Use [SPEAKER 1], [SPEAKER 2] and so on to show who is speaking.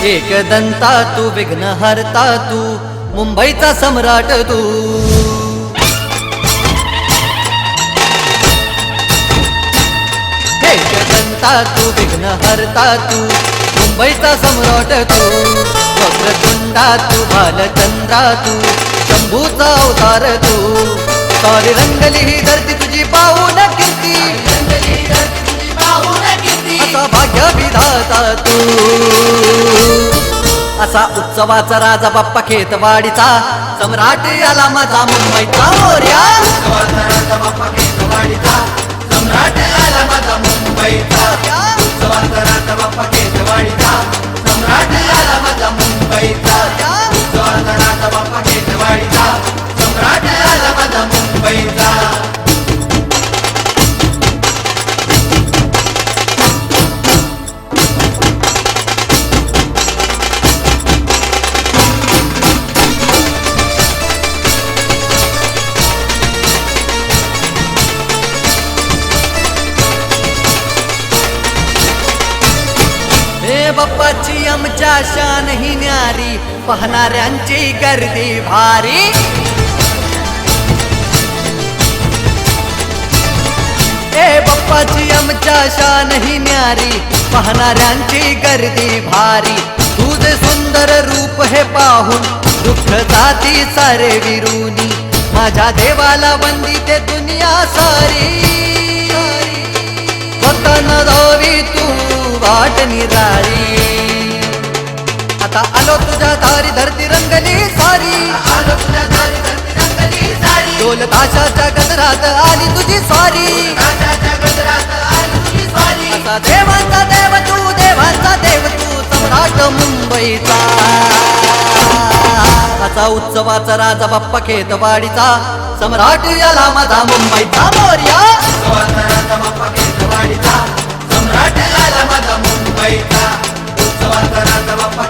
[SPEAKER 1] एकदंता तू विघ्न हरता तू मुंबईचा सम्राट तू एकदंता तू विघ्न हरता तू मुंबईचा सम्राट तू वक्रतुंडा तू भालचंद्रा तू शंभूचा अवतार तू सारी रंगली ही धरती तुझी पाहून कीर्ती असा भाग्य विधाता तू असा उत्सवाचा राजा बाप्पा खेतवाडीचा सम्राट आला माझा मुंबईचा मोरया
[SPEAKER 2] उत्सवाचा बाप्पा खेतवाडीचा सम्राट आला माझा मुंबईचा उत्सवाचा राजा बाप्पा खेतवाडीचा सम्राट आला माझा मुंबईचा उत्सवाचा राजा बाप्पा खेतवाडीचा सम्राट आला माझा मुंबईचा
[SPEAKER 1] बाप्पाची आमच्या शान ही न्यारी पाहणाऱ्यांची गर्दी भारी बाप्पाची आमच्या शान ही न्यारी पाहणाऱ्यांची गर्दी भारी तुझे सुंदर रूप हे पाहून दुःख जाती सारे विरुनी माझ्या देवाला वंदिते दुनिया सारी वतन दावी तू वाट निराळी आता आलो तुझ्या दारी धरती रंगली सारी
[SPEAKER 2] आलो तुझ्या दारी धरती रंगली सारी
[SPEAKER 1] ढोल ताशाच्या गजरात आली तुझी स्वारी
[SPEAKER 2] राजाच्या गजरात आली तुझी स्वारी
[SPEAKER 1] असा देवांचा देव तू देवांचा देव तू सम्राट मुंबईचा असा उत्सवाचा राजा बाप्पा खेतवाडीचा सम्राट आला माझा मुंबईचा मोरया
[SPEAKER 2] उत्सवाचा राजा बाप्पा खेतवाडीचा सम्राट आला माझा मुंबईचा उत्सवाचा राजा बाप्पा